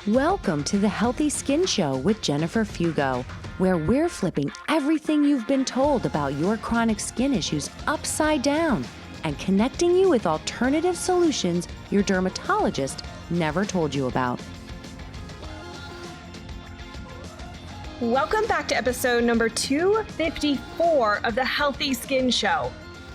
Welcome to the Healthy Skin Show with Jennifer Fugo, where we're flipping everything you've been told about your chronic skin issues upside down and connecting you with alternative solutions your dermatologist never told you about. Welcome back to episode number 254 of the Healthy Skin Show.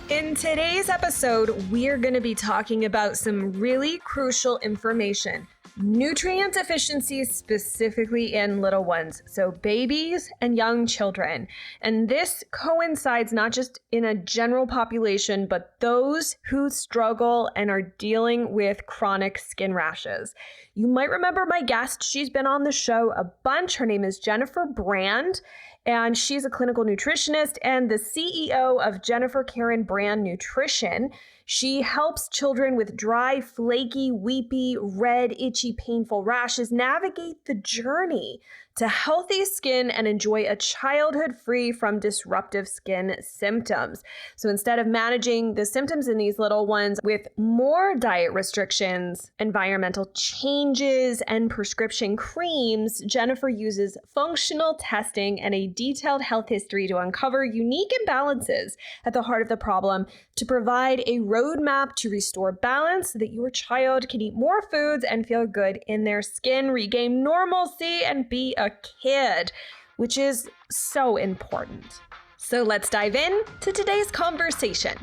In today's episode, we're going to be talking about some really crucial information. Nutrient deficiencies specifically in little ones, so babies and young children. And this coincides not just in a general population, but those who struggle and are dealing with chronic skin rashes. You might remember my guest. She's been on the show a bunch. Her name is Jennifer Brand, and she's a clinical nutritionist and the CEO of Jennifer Caryn Brand Nutrition. She helps children with dry, flaky, weepy, red, itchy, painful rashes navigate the journey to healthy skin and enjoy a childhood free from disruptive skin symptoms. So instead of managing the symptoms in these little ones with more diet restrictions, environmental changes, and prescription creams, Jennifer uses functional testing and a detailed health history to uncover unique imbalances at the heart of the problem to provide a roadmap to restore balance so that your child can eat more foods and feel good in their skin, regain normalcy, and be a kid, which is so important. So let's dive in to today's conversation.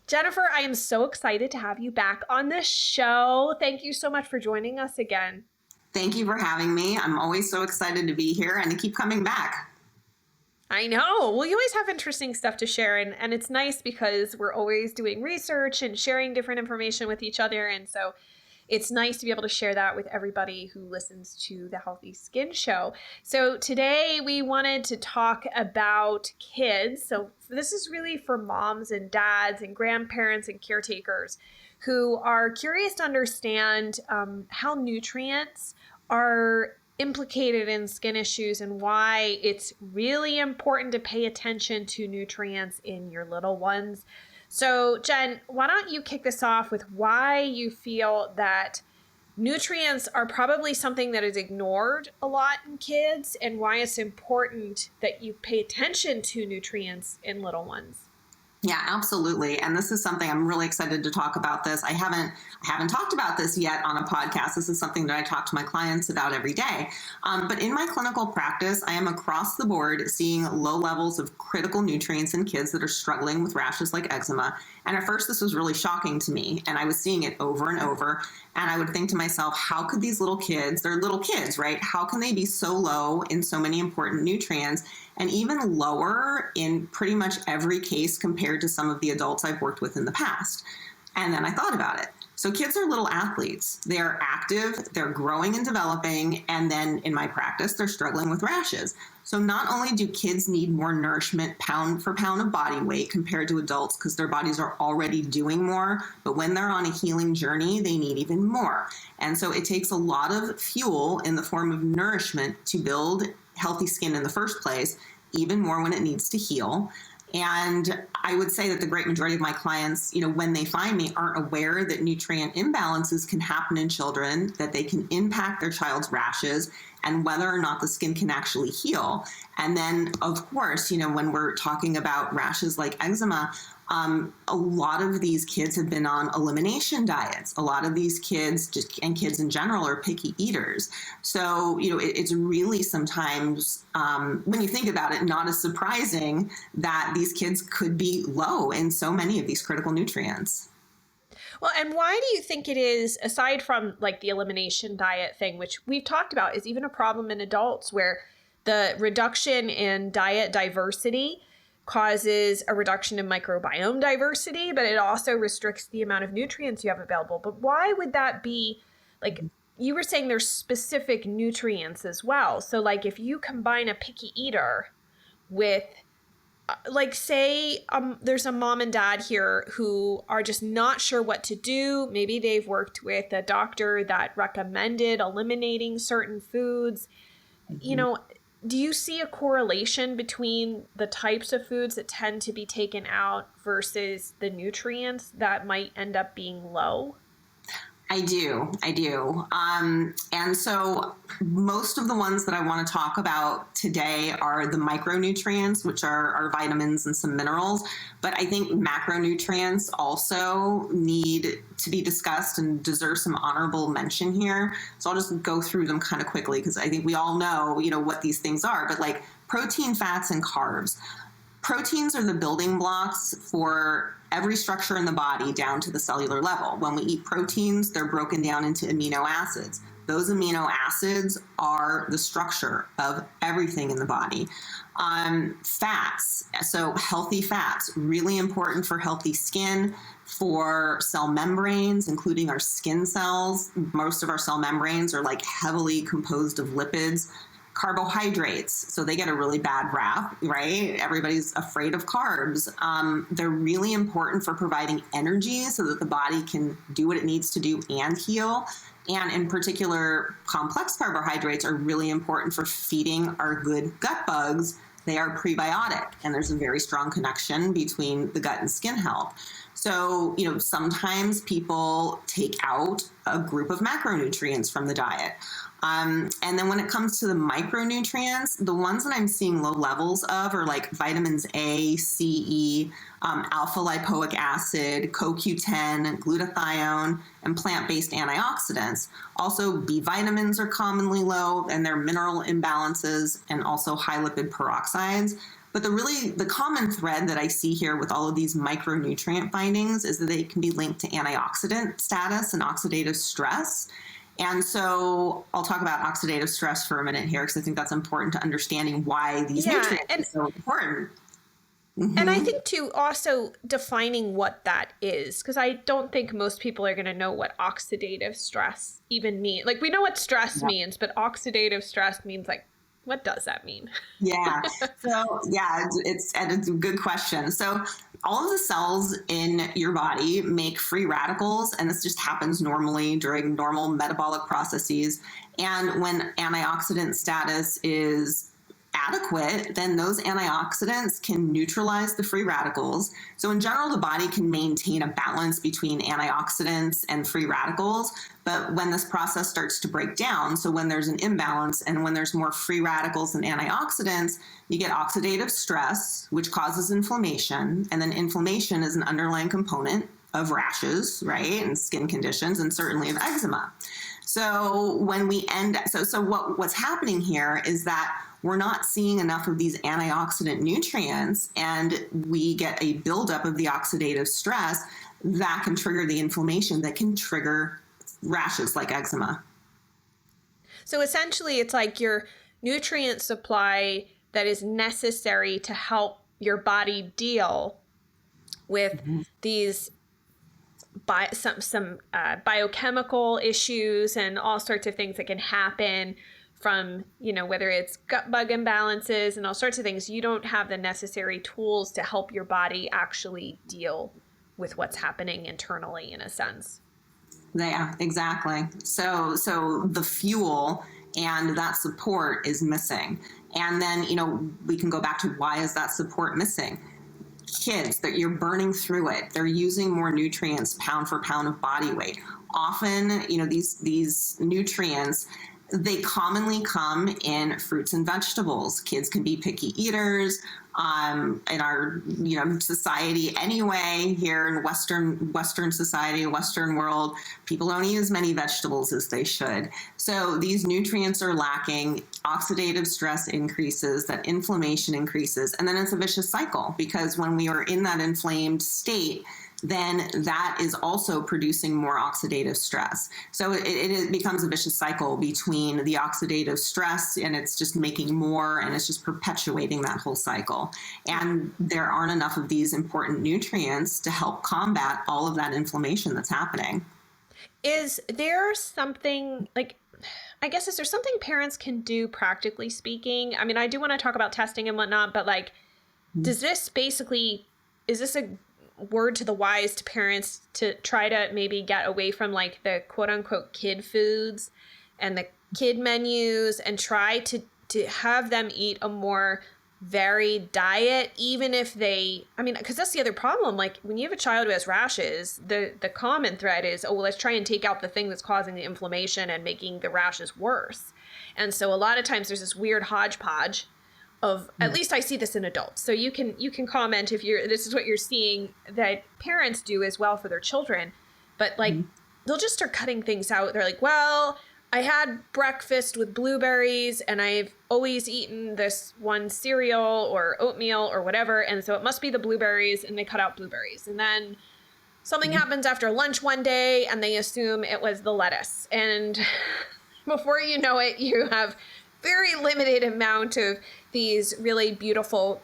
Jennifer, I am so excited to have you back on the show. Thank you so much for joining us again. Thank you for having me. I'm always so excited to be here and to keep coming back. I know. Well, you always have interesting stuff to share, and it's nice because we're always doing research and sharing different information with each other, and so it's nice to be able to share that with everybody who listens to the Healthy Skin Show. So today we wanted to talk about kids. So this is really for moms and dads and grandparents and caretakers who are curious to understand how nutrients are implicated in skin issues and why it's really important to pay attention to nutrients in your little ones. So Jen, why don't you kick this off with why you feel that nutrients are probably something that is ignored a lot in kids and why it's important that you pay attention to nutrients in little ones. Yeah, absolutely. And this is something I'm really excited to talk about this. I haven't talked about this yet on a podcast. This is something that I talk to my clients about every day. But in my clinical practice, I am across the board seeing low levels of critical nutrients in kids that are struggling with rashes like eczema. And at first, this was really shocking to me. And I was seeing it over and over. And I would think to myself, how could these little kids, they're little kids, right? How can they be so low in so many important nutrients and even lower in pretty much every case compared to some of the adults I've worked with in the past? And then I thought about it. So kids are little athletes. They're active, they're growing and developing, and then in my practice, they're struggling with rashes. So not only do kids need more nourishment pound for pound of body weight compared to adults because their bodies are already doing more, but when they're on a healing journey, they need even more. And so it takes a lot of fuel in the form of nourishment to build healthy skin in the first place, even more when it needs to heal. And I would say that the great majority of my clients, when they find me, aren't aware that nutrient imbalances can happen in children, that they can impact their child's rashes, and whether or not the skin can actually heal. And then, of course, when we're talking about rashes like eczema, a lot of these kids have been on elimination diets. A lot of these kids, and kids in general, are picky eaters. So, it's really sometimes, when you think about it, not as surprising that these kids could be low in so many of these critical nutrients. Well, and why do you think it is, aside from like the elimination diet thing, which we've talked about is even a problem in adults where the reduction in diet diversity causes a reduction in microbiome diversity, but it also restricts the amount of nutrients you have available. But why would that be? Like you were saying, there's specific nutrients as well. So like if you combine a picky eater with like say there's a mom and dad here who are just not sure what to do. Maybe they've worked with a doctor that recommended eliminating certain foods. Do you see a correlation between the types of foods that tend to be taken out versus the nutrients that might end up being low? I do. And so most of the ones that I want to talk about today are the micronutrients, which are vitamins and some minerals. But I think macronutrients also need to be discussed and deserve some honorable mention here. So I'll just go through them kind of quickly because I think we all know, what these things are. But like protein, fats, and carbs. Proteins are the building blocks for every structure in the body down to the cellular level. When we eat proteins, they're broken down into amino acids. Those amino acids are the structure of everything in the body. Fats, so healthy fats, really important for healthy skin, for cell membranes, including our skin cells. Most of our cell membranes are like heavily composed of lipids. Carbohydrates, so they get a really bad rap, right? Everybody's afraid of carbs. They're really important for providing energy so that the body can do what it needs to do and heal. And in particular, complex carbohydrates are really important for feeding our good gut bugs. They are prebiotic, and there's a very strong connection between the gut and skin health. So, sometimes people take out a group of macronutrients from the diet. And then when it comes to the micronutrients, the ones that I'm seeing low levels of are like vitamins A, C, E, alpha lipoic acid, CoQ10, glutathione, and plant-based antioxidants. Also, B vitamins are commonly low, and they're mineral imbalances and also high lipid peroxides. But the common thread that I see here with all of these micronutrient findings is that they can be linked to antioxidant status and oxidative stress. And so I'll talk about oxidative stress for a minute here because I think that's important to understanding why these nutrients are so important. Mm-hmm. And I think too, also defining what that is, because I don't think most people are going to know what oxidative stress even means. Like we know what stress means, but oxidative stress means like, what does that mean? It's a good question. So all of the cells in your body make free radicals, and this just happens normally during normal metabolic processes. And when antioxidant status is adequate, then those antioxidants can neutralize the free radicals. So in general, the body can maintain a balance between antioxidants and free radicals. But when this process starts to break down, so when there's an imbalance and when there's more free radicals than antioxidants, you get oxidative stress, which causes inflammation. And then inflammation is an underlying component of rashes, right? And skin conditions, and certainly of eczema. So when we what's happening here is that we're not seeing enough of these antioxidant nutrients, and we get a buildup of the oxidative stress that can trigger the inflammation that can trigger rashes like eczema. So essentially, it's like your nutrient supply that is necessary to help your body deal with these biochemical issues and all sorts of things that can happen from, whether it's gut bug imbalances and all sorts of things. You don't have the necessary tools to help your body actually deal with what's happening internally, in a sense. Yeah, exactly. So the fuel and that support is missing. And then, we can go back to why is that support missing? Kids, that you're burning through it. They're using more nutrients pound for pound of body weight. Often, these nutrients, they commonly come in fruits and vegetables. Kids can be picky eaters. In our society anyway, here in Western society, Western world, people don't eat as many vegetables as they should. So these nutrients are lacking, oxidative stress increases, that inflammation increases, and then it's a vicious cycle because when we are in that inflamed state, then that is also producing more oxidative stress. So it becomes a vicious cycle between the oxidative stress, and it's just making more, and it's just perpetuating that whole cycle. And there aren't enough of these important nutrients to help combat all of that inflammation that's happening. Is there something is there something parents can do, practically speaking? I mean, I do want to talk about testing and whatnot, but is this a word to the wise to parents to try to maybe get away from the quote unquote kid foods and the kid menus and try to have them eat a more varied diet, even if they, I mean, because that's the other problem. Like when you have a child who has rashes, the common thread is, oh, well, let's try and take out the thing that's causing the inflammation and making the rashes worse. And so a lot of times there's this weird hodgepodge of, at least I see this in adults. So you can comment if this is what you're seeing that parents do as well for their children. But like, they'll just start cutting things out. They're like, well, I had breakfast with blueberries and I've always eaten this one cereal or oatmeal or whatever. And so it must be the blueberries, and they cut out blueberries. And then something happens after lunch one day and they assume it was the lettuce. And before you know it, you have very limited amount of these really beautiful,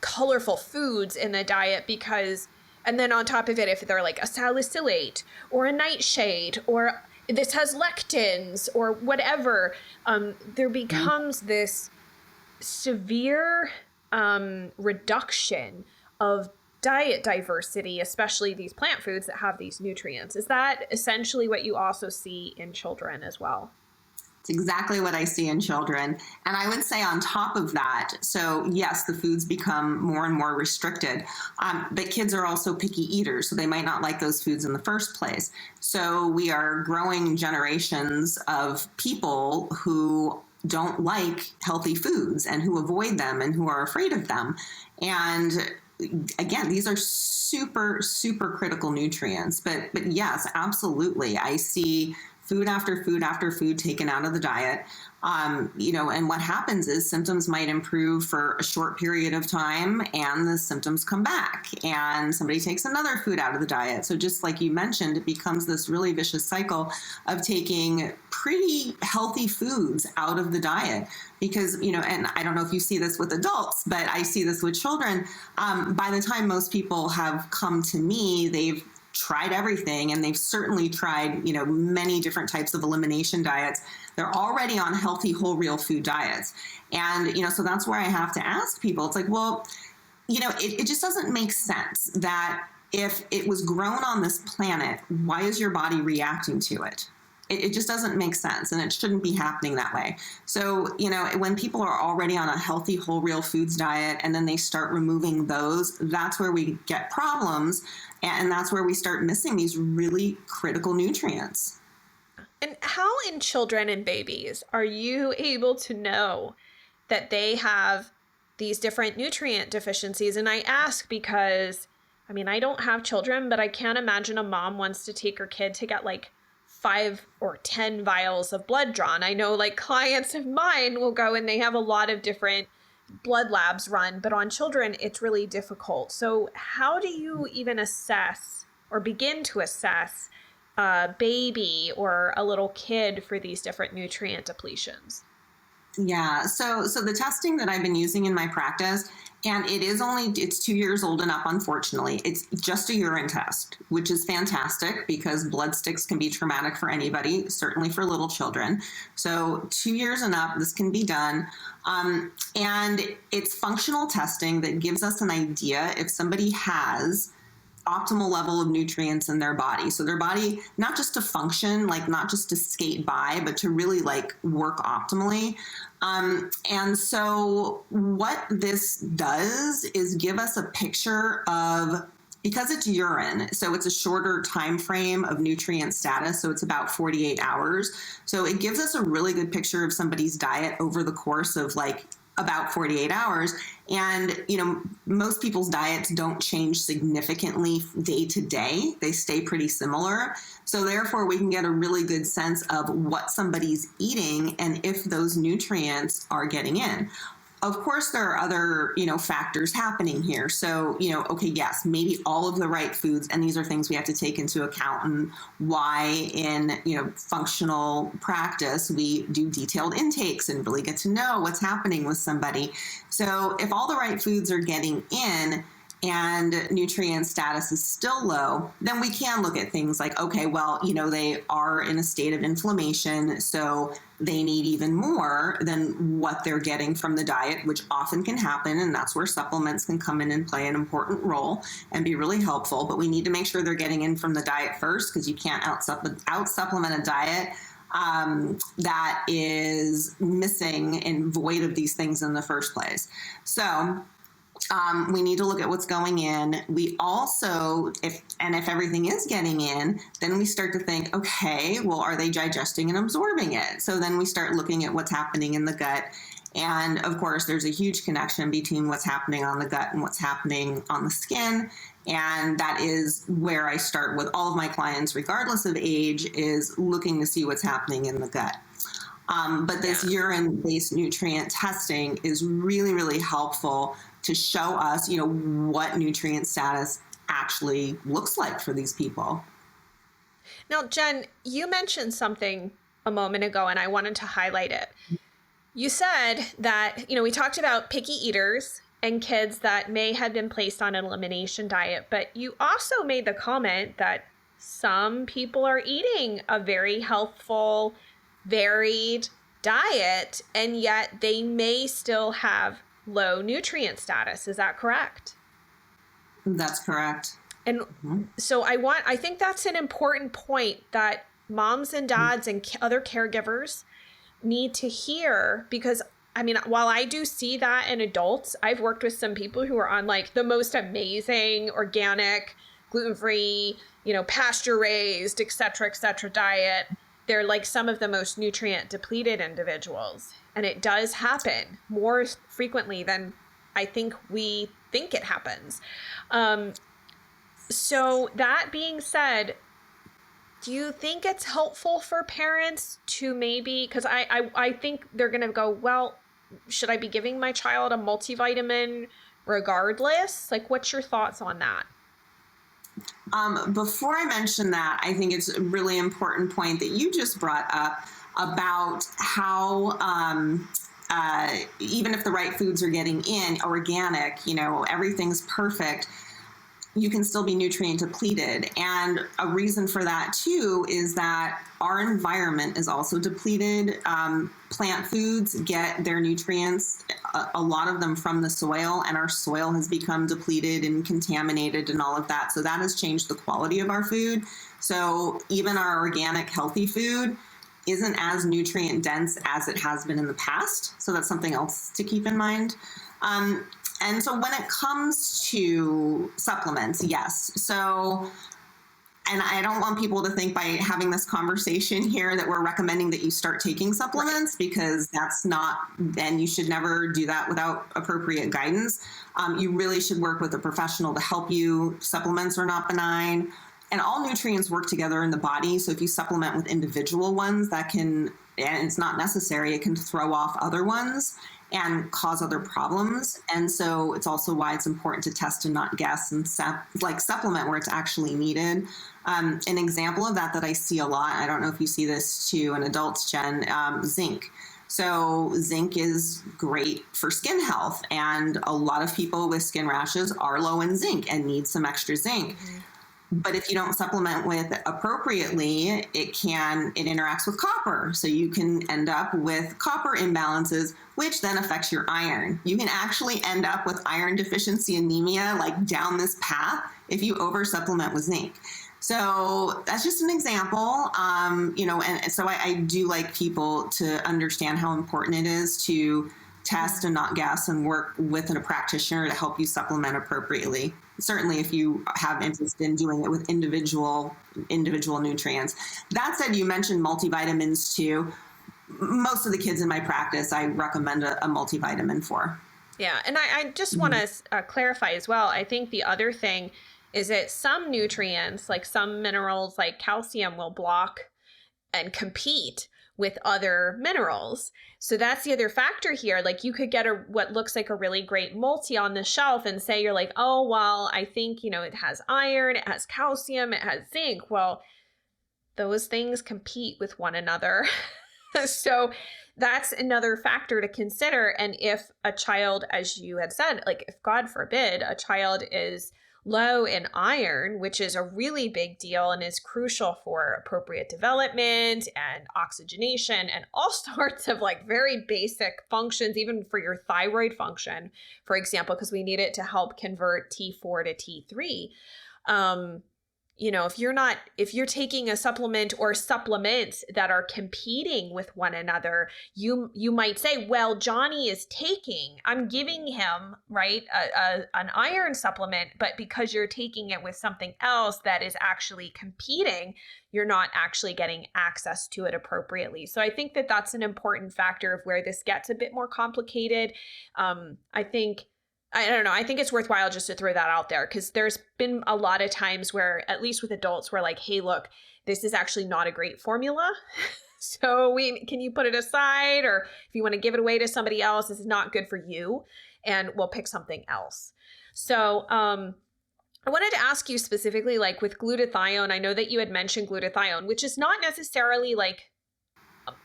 colorful foods in the diet because, and then on top of it, if they're like a salicylate or a nightshade or this has lectins or whatever, there becomes this severe reduction of diet diversity, especially these plant foods that have these nutrients. Is that essentially what you also see in children as well? It's exactly what I see in children. And I would say on top of that, so yes, the foods become more and more restricted, but kids are also picky eaters, so they might not like those foods in the first place. So we are growing generations of people who don't like healthy foods and who avoid them and who are afraid of them. And again, these are super, super critical nutrients. But yes, absolutely. I see food after food after food taken out of the diet. And what happens is symptoms might improve for a short period of time and the symptoms come back and somebody takes another food out of the diet. So just like you mentioned, it becomes this really vicious cycle of taking pretty healthy foods out of the diet because, and I don't know if you see this with adults, but I see this with children. By the time most people have come to me, they've tried everything, and they've certainly tried, many different types of elimination diets. They're already on healthy, whole, real food diets. And, so that's where I have to ask people, it's like, well, it just doesn't make sense that if it was grown on this planet, why is your body reacting to it? It just doesn't make sense, and it shouldn't be happening that way. So, when people are already on a healthy, whole, real foods diet, and then they start removing those, that's where we get problems, and that's where we start missing these really critical nutrients. And how in children and babies are you able to know that they have these different nutrient deficiencies? And I ask because, I don't have children, but I can't imagine a mom wants to take her kid to get like 5 or 10 vials of blood drawn. I know like clients of mine will go and they have a lot of different blood labs run, but on children, it's really difficult. So how do you even assess or begin to assess a baby or a little kid for these different nutrient depletions? Yeah. So the testing that I've been using in my practice, and it's 2 years old and up, unfortunately. It's just a urine test, which is fantastic because blood sticks can be traumatic for anybody, certainly for little children. So 2 years and up, this can be done. And it's functional testing that gives us an idea if somebody has optimal level of nutrients in their body. So their body, not just to function, like not just to skate by, but to really like work optimally. And so what this does is give us a picture of, because it's urine, so it's a shorter time frame of nutrient status, so it's about 48 hours. So it gives us a really good picture of somebody's diet over the course of like about 48 hours. And, most people's diets don't change significantly day to day. They stay pretty similar. So therefore, we can get a really good sense of what somebody's eating and if those nutrients are getting in. Of course, there are other, factors happening here. So, okay, yes, maybe all of the right foods, and these are things we have to take into account, and why in, functional practice, we do detailed intakes and really get to know what's happening with somebody. So if all the right foods are getting in and nutrient status is still low, then we can look at things like, okay, well, they are in a state of inflammation, so they need even more than what they're getting from the diet, which often can happen, and that's where supplements can come in and play an important role and be really helpful. But we need to make sure they're getting in from the diet first, because you can't out-supplement a diet that is missing and void of these things in the first place. So we need to look at what's going in. We also, if everything is getting in, then we start to think, okay, well, are they digesting and absorbing it? So then we start looking at what's happening in the gut. And of course, there's a huge connection between what's happening on the gut and what's happening on the skin. And that is where I start with all of my clients, regardless of age, is looking to see what's happening in the gut. But this urine-based nutrient testing is really, really helpful to show us, what nutrient status actually looks like for these people. Now, Jen, you mentioned something a moment ago, and I wanted to highlight it. You said that, we talked about picky eaters and kids that may have been placed on an elimination diet, but you also made the comment that some people are eating a very healthful, varied diet, and yet they may still have low nutrient status. Is that correct? That's correct. And so I think that's an important point that moms and dads and other caregivers need to hear, because while I do see that in adults, I've worked with some people who are on like the most amazing organic, gluten-free, pasture raised, et cetera, diet. They're like some of the most nutrient depleted individuals. And it does happen more frequently than I think we think it happens. So that being said, do you think it's helpful for parents to maybe, because I think they're going to go, well, should I be giving my child a multivitamin regardless? Like, what's your thoughts on that? Before I mention that, I think it's a really important point that you just brought up about how even if the right foods are getting in, organic, everything's perfect, you can still be nutrient depleted. And a reason for that too is that our environment is also depleted. Plant foods get their nutrients, a lot of them from the soil, and our soil has become depleted and contaminated and all of that. So that has changed the quality of our food. So even our organic healthy food isn't as nutrient dense as it has been in the past. So that's something else to keep in mind. And so when it comes to supplements, yes. So, and I don't want people to think by having this conversation here that we're recommending that you start taking supplements, because that's not, and you should never do that without appropriate guidance. You really should work with a professional to help you. Supplements are not benign, and all nutrients work together in the body. So if you supplement with individual ones, that can, and it's not necessary, it can throw off other ones and cause other problems. And so it's also why it's important to test and not guess and supplement where it's actually needed. An example of that I see a lot, I don't know if you see this too in adults, Jen, zinc. So zinc is great for skin health, and a lot of people with skin rashes are low in zinc and need some extra zinc. Mm-hmm. But if you don't supplement with appropriately, it interacts with copper. So you can end up with copper imbalances, which then affects your iron. You can actually end up with iron deficiency anemia, like down this path, if you over supplement with zinc. So that's just an example, and so I do like people to understand how important it is to test and not guess and work with a practitioner to help you supplement appropriately. Certainly if you have interest in doing it with individual nutrients. That said, you mentioned multivitamins too. Most of the kids in my practice, I recommend a multivitamin for. Yeah, and I just want to clarify as well. I think the other thing is that some nutrients, like some minerals like calcium, will block and compete with other minerals. So that's the other factor here. Like you could get what looks like a really great multi on the shelf and say, you're like, oh, well, I think, it has iron, it has calcium, it has zinc. Well, those things compete with one another. So that's another factor to consider. And if a child, as you had said, like if God forbid a child is low in iron, which is a really big deal and is crucial for appropriate development and oxygenation and all sorts of like very basic functions, even for your thyroid function, for example, because we need it to help convert T4 to T3. if you're taking a supplement or supplements that are competing with one another, you might say, well, Johnny is I'm giving him, right, an iron supplement, but because you're taking it with something else that is actually competing, you're not actually getting access to it appropriately. So I think that that's an important factor of where this gets a bit more complicated. I don't know. I think it's worthwhile just to throw that out there, because there's been a lot of times where, at least with adults, we're like, hey, look, this is actually not a great formula. So can you put it aside? Or if you want to give it away to somebody else, this is not good for you, and we'll pick something else. So I wanted to ask you specifically, like with glutathione, I know that you had mentioned glutathione, which is not necessarily like,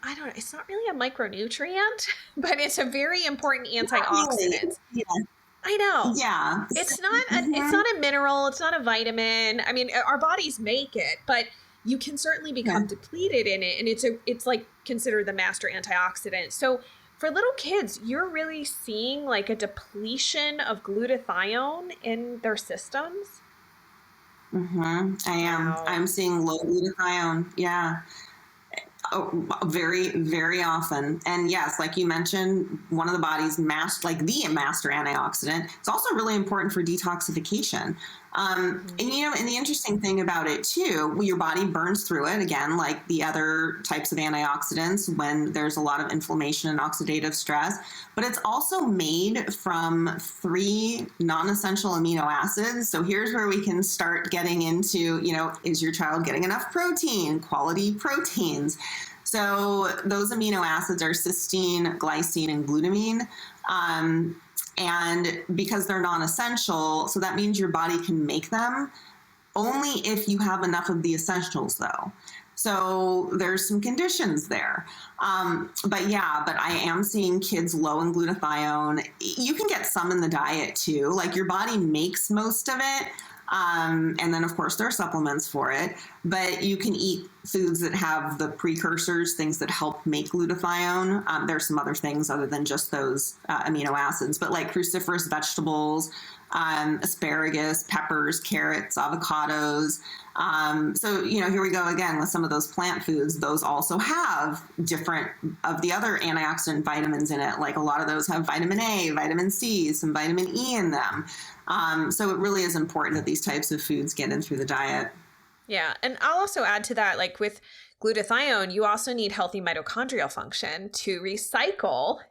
I don't know, it's not really a micronutrient, but it's a very important antioxidant. Yeah. I know. Yeah. It's not a mineral. It's not a vitamin. I mean, our bodies make it, but you can certainly become depleted in it. And it's like considered the master antioxidant. So for little kids, you're really seeing like a depletion of glutathione in their systems. I am. Wow. I'm seeing low glutathione. Yeah. Oh, very, very often. And yes, like you mentioned, one of the body's master antioxidant. It's also really important for detoxification. And the interesting thing about it too, your body burns through it again, like the other types of antioxidants when there's a lot of inflammation and oxidative stress, but it's also made from 3 non-essential amino acids. So here's where we can start getting into, is your child getting enough protein, quality proteins? So those amino acids are cysteine, glycine, and glutamine. And because they're non-essential, so that means your body can make them only if you have enough of the essentials, though. So there's some conditions there. But I am seeing kids low in glutathione. You can get some in the diet too. Like your body makes most of it. And then, of course, there are supplements for it, but you can eat foods that have the precursors, things that help make glutathione. There's some other things other than just those amino acids, but like cruciferous vegetables, asparagus, peppers, carrots, avocados. So, here we go again with some of those plant foods. Those also have different of the other antioxidant vitamins in it. Like a lot of those have vitamin A, vitamin C, some vitamin E in them. So it really is important that these types of foods get in through the diet. Yeah. And I'll also add to that, like with glutathione, you also need healthy mitochondrial function to recycle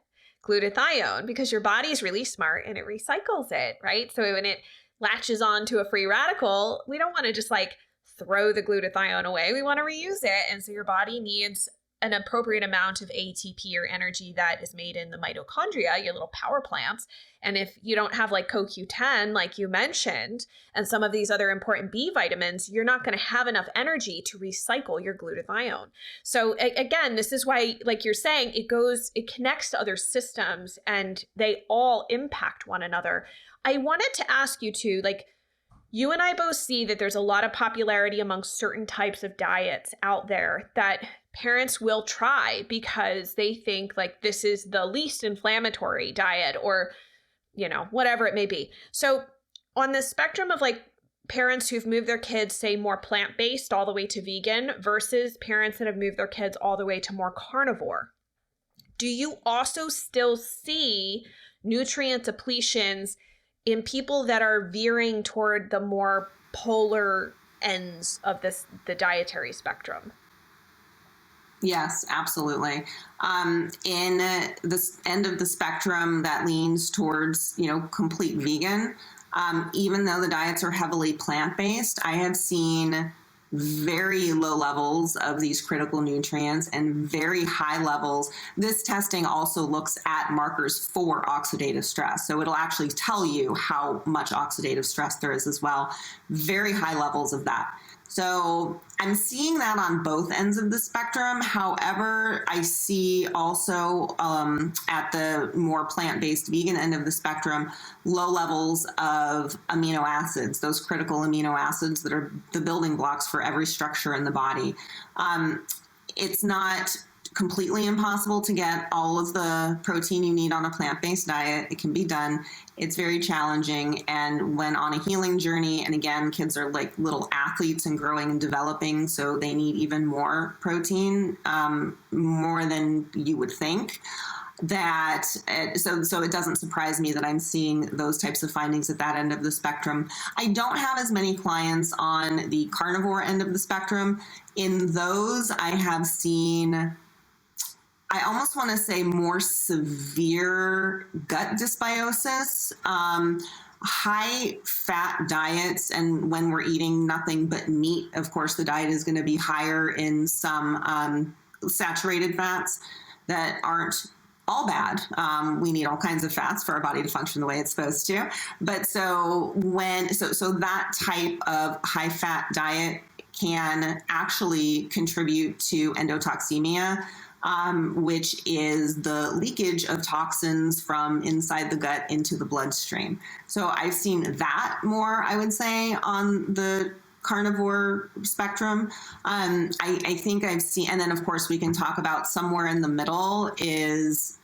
glutathione, because your body is really smart and it recycles it, right? So when it latches on to a free radical, we don't want to just like throw the glutathione away. We want to reuse it. And so your body needs an appropriate amount of ATP or energy that is made in the mitochondria, your little power plants. And if you don't have like CoQ10, like you mentioned, and some of these other important B vitamins, you're not going to have enough energy to recycle your glutathione. So again, this is why, like you're saying, it connects to other systems and they all impact one another. I wanted to ask you too, like, you and I both see that there's a lot of popularity amongst certain types of diets out there that parents will try because they think like this is the least inflammatory diet, or, whatever it may be. So on the spectrum of like parents who've moved their kids, say, more plant-based all the way to vegan versus parents that have moved their kids all the way to more carnivore, do you also still see nutrient depletions in people that are veering toward the more polar ends of the dietary spectrum? Yes, absolutely. In this end of the spectrum that leans towards, complete vegan, even though the diets are heavily plant-based, I have seen very low levels of these critical nutrients and very high levels. This testing also looks at markers for oxidative stress. So it'll actually tell you how much oxidative stress there is as well. Very high levels of that. So I'm seeing that on both ends of the spectrum. However, I see also at the more plant-based vegan end of the spectrum, low levels of amino acids, those critical amino acids that are the building blocks for every structure in the body. It's not completely impossible to get all of the protein you need on a plant-based diet. It can be done. It's very challenging. And when on a healing journey, and again, kids are like little athletes and growing and developing, so they need even more protein, more than you would think. So it doesn't surprise me that I'm seeing those types of findings at that end of the spectrum. I don't have as many clients on the carnivore end of the spectrum. In those, I have seen, I almost want to say, more severe gut dysbiosis, high fat diets. And when we're eating nothing but meat, of course, the diet is going to be higher in some saturated fats that aren't all bad. We need all kinds of fats for our body to function the way it's supposed to. But so that type of high fat diet can actually contribute to endotoxemia, which is the leakage of toxins from inside the gut into the bloodstream. So I've seen that more, I would say, on the carnivore spectrum. I think I've seen, and then of course we can talk about somewhere in the middle is,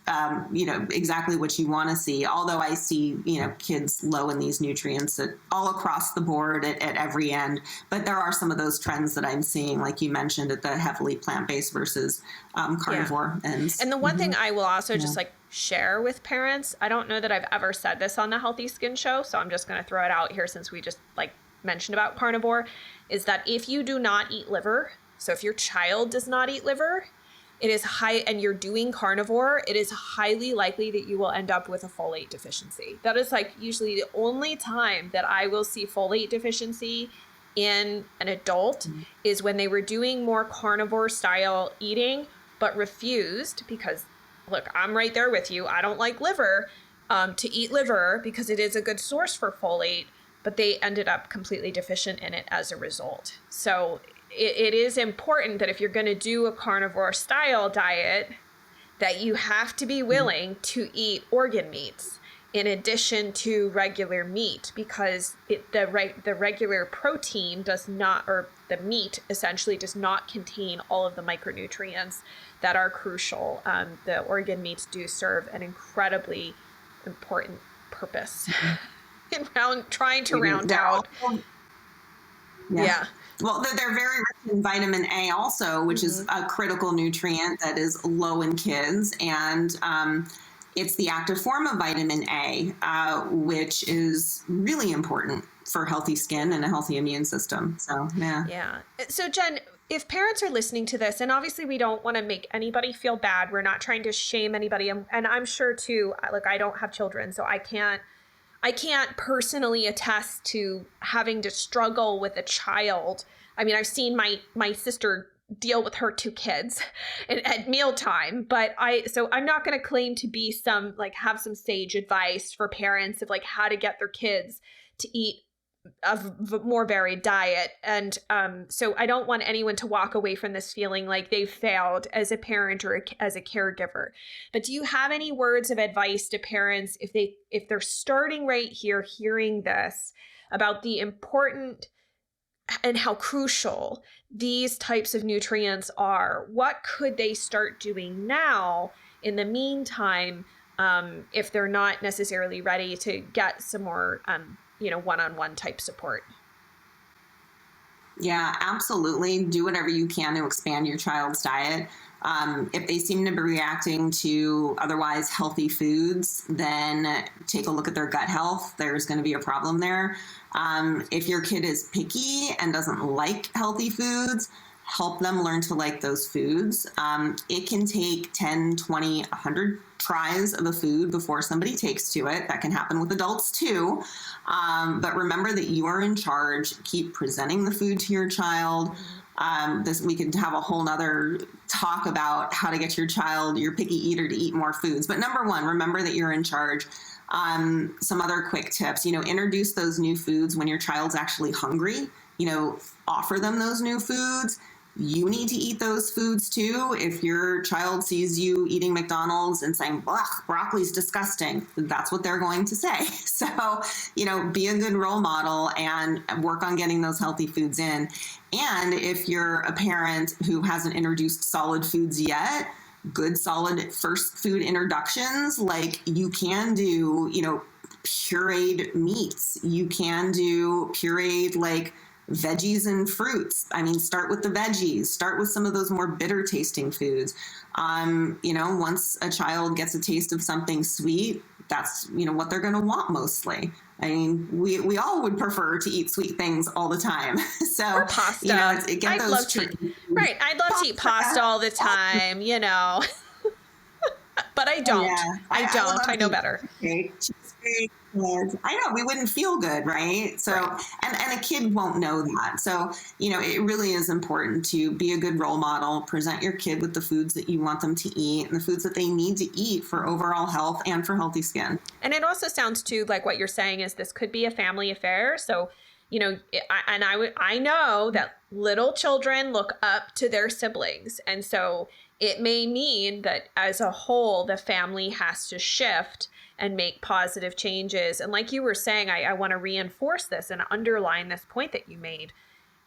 exactly what you want to see. Although I see, kids low in these nutrients all across the board at every end. But there are some of those trends that I'm seeing, like you mentioned, at the heavily plant-based versus carnivore ends. And the one thing I will also just share with parents, I don't know that I've ever said this on the Healthy Skin Show, so I'm just going to throw it out here since we just mentioned about carnivore, is that if you do not eat liver, so if your child does not eat liver, it is high, and you're doing carnivore, it is highly likely that you will end up with a folate deficiency. That is usually the only time that I will see folate deficiency in an adult is when they were doing more carnivore style eating, but refused because, look, I'm right there with you. I don't like liver, to eat liver because it is a good source for folate, but they ended up completely deficient in it as a result. So it is important that if you're going to do a carnivore style diet, that you have to be willing to eat organ meats in addition to regular meat, because the regular protein does not, or the meat essentially does not contain all of the micronutrients that are crucial. The organ meats do serve an incredibly important purpose in trying to round out. Well, they're very rich in vitamin A also, which is a critical nutrient that is low in kids. And it's the active form of vitamin A, which is really important for healthy skin and a healthy immune system. So, yeah. So, Jen, if parents are listening to this, and obviously we don't want to make anybody feel bad, we're not trying to shame anybody. And I'm sure too, I don't have children, so I can't personally attest to having to struggle with a child. I mean, I've seen my sister deal with her 2 kids at mealtime, but I'm not going to claim to be have some sage advice for parents of how to get their kids to eat a more varied diet. And so I don't want anyone to walk away from this feeling like they've failed as a parent or as a caregiver. But do you have any words of advice to parents if they're starting right here hearing this about the important and how crucial these types of nutrients are? What could they start doing now in the meantime, if they're not necessarily ready to get some more one-on-one type support? Yeah, absolutely. Do whatever you can to expand your child's diet. If they seem to be reacting to otherwise healthy foods, then take a look at their gut health. There's going to be a problem there. If your kid is picky and doesn't like healthy foods, help them learn to like those foods. It can take 10, 20, 100 tries of a food before somebody takes to it. That can happen with adults too. But remember that you are in charge. Keep presenting the food to your child. We could have a whole nother talk about how to get your picky eater to eat more foods. But number one, remember that you're in charge. Some other quick tips, introduce those new foods when your child's actually hungry. Offer them those new foods. you need to eat those foods too. If your child sees you eating McDonald's and saying, ugh, broccoli's disgusting, that's what they're going to say. So, be a good role model and work on getting those healthy foods in. And if you're a parent who hasn't introduced solid foods yet, good solid first food introductions, like you can do, pureed meats. You can do pureed like veggies and fruits. I mean, start with the veggies, start with some of those more bitter tasting foods. Once a child gets a taste of something sweet, that's, what they're going to want mostly. I mean, we all would prefer to eat sweet things all the time. So, or pasta. I'd love to eat pasta all the time, but I don't. Yeah, I know better. Cheesecake. I know we wouldn't feel good, right? So, right. And a kid won't know that. So, it really is important to be a good role model, present your kid with the foods that you want them to eat and the foods that they need to eat for overall health and for healthy skin. And it also sounds too like what you're saying is this could be a family affair. So, I know that little children look up to their siblings. And so it may mean that as a whole, the family has to shift and make positive changes. And like you were saying, I want to reinforce this and underline this point that you made.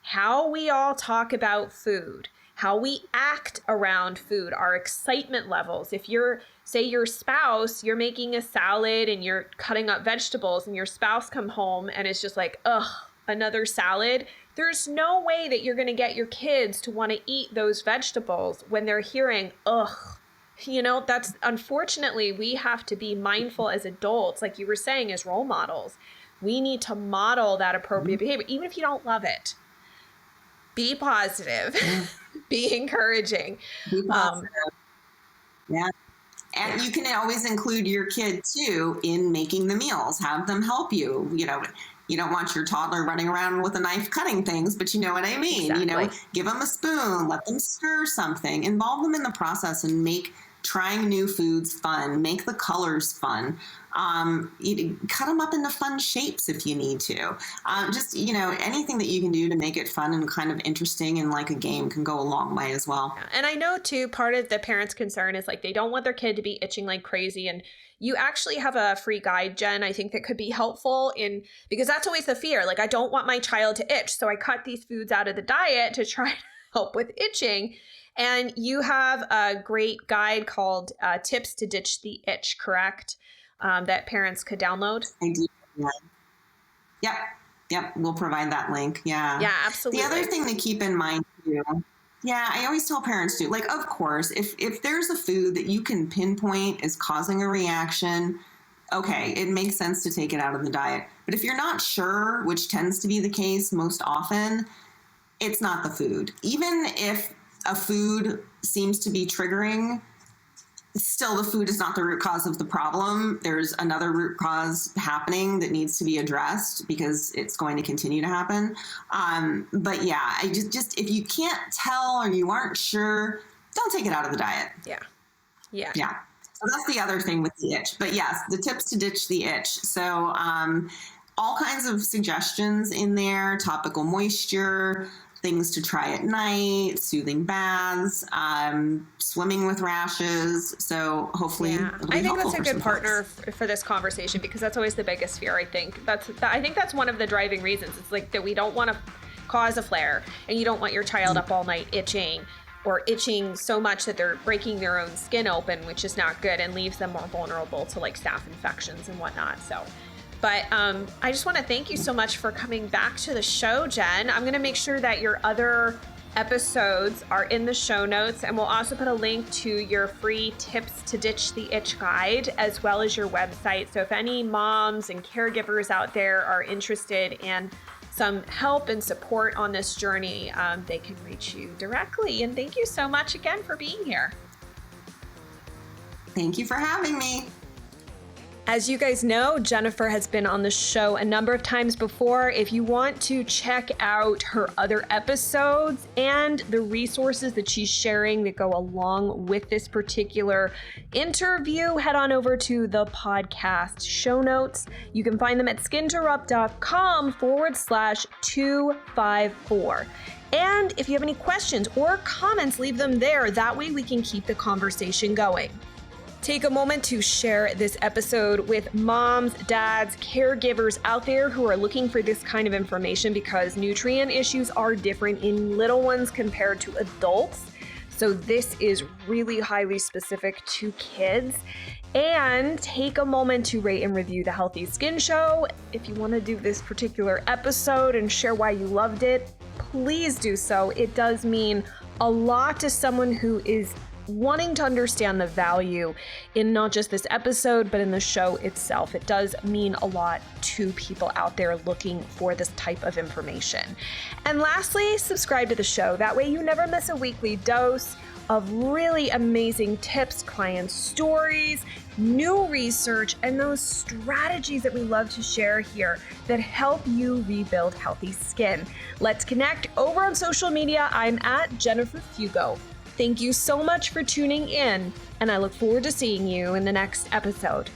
How we all talk about food, how we act around food, our excitement levels. If you're, say your spouse, you're making a salad and you're cutting up vegetables and your spouse come home and it's just like, ugh, another salad. There's no way that you're going to get your kids to want to eat those vegetables when they're hearing, ugh. That's unfortunately, we have to be mindful as adults, like you were saying, as role models. We need to model that appropriate behavior, even if you don't love it. Be positive, be encouraging. Be positive. Yeah. And you can always include your kid too in making the meals, have them help you. You don't want your toddler running around with a knife cutting things, but you know what I mean? Exactly. Give them a spoon, let them stir something, involve them in the process and make trying new foods fun, make the colors fun. Cut them up into fun shapes if you need to. Anything that you can do to make it fun and kind of interesting and like a game can go a long way as well. And I know too, part of the parents' concern is like they don't want their kid to be itching like crazy. And you actually have a free guide, Jen, I think that could be helpful because that's always the fear. Like, I don't want my child to itch. So I cut these foods out of the diet to try to help with itching. And you have a great guide called Tips to Ditch the Itch, correct? That parents could download? I do. Yeah. Yep. We'll provide that link. Yeah. Yeah, absolutely. The other thing to keep in mind too, I always tell parents too, like, of course, if there's a food that you can pinpoint is causing a reaction, okay, it makes sense to take it out of the diet. But if you're not sure, which tends to be the case most often, it's not the food. Even if a food seems to be triggering, still the food is not the root cause of the problem. There's another root cause happening that needs to be addressed because it's going to continue to happen. But yeah, I just if you can't tell or you aren't sure, don't take it out of the diet. Yeah. So that's the other thing with the itch. But yes, the tips to ditch the itch. So all kinds of suggestions in there, topical moisture, things to try at night, soothing baths, swimming with rashes. So hopefully, I think that's a good partner for this conversation because that's always the biggest fear. I think that's one of the driving reasons. It's like that we don't want to cause a flare, and you don't want your child up all night itching or itching so much that they're breaking their own skin open, which is not good and leaves them more vulnerable to like staph infections and whatnot. So. But I just want to thank you so much for coming back to the show, Jen. I'm going to make sure that your other episodes are in the show notes, and we'll also put a link to your free Tips to Ditch the Itch guide, as well as your website. So if any moms and caregivers out there are interested in some help and support on this journey, they can reach you directly. And thank you so much again for being here. Thank you for having me. As you guys know, Jennifer has been on the show a number of times before. If you want to check out her other episodes and the resources that she's sharing that go along with this particular interview, head on over to the podcast show notes. You can find them at skinterrupt.com/254. And if you have any questions or comments, leave them there. That way we can keep the conversation going. Take a moment to share this episode with moms, dads, caregivers out there who are looking for this kind of information, because nutrient issues are different in little ones compared to adults. So this is really highly specific to kids. And take a moment to rate and review the Healthy Skin Show. If you want to do this particular episode and share why you loved it, please do so. It does mean a lot to someone who is wanting to understand the value in not just this episode, but in the show itself. It does mean a lot to people out there looking for this type of information. And lastly, subscribe to the show. That way you never miss a weekly dose of really amazing tips, client stories, new research, and those strategies that we love to share here that help you rebuild healthy skin. Let's connect over on social media. I'm at Jennifer Fugo. Thank you so much for tuning in, and I look forward to seeing you in the next episode.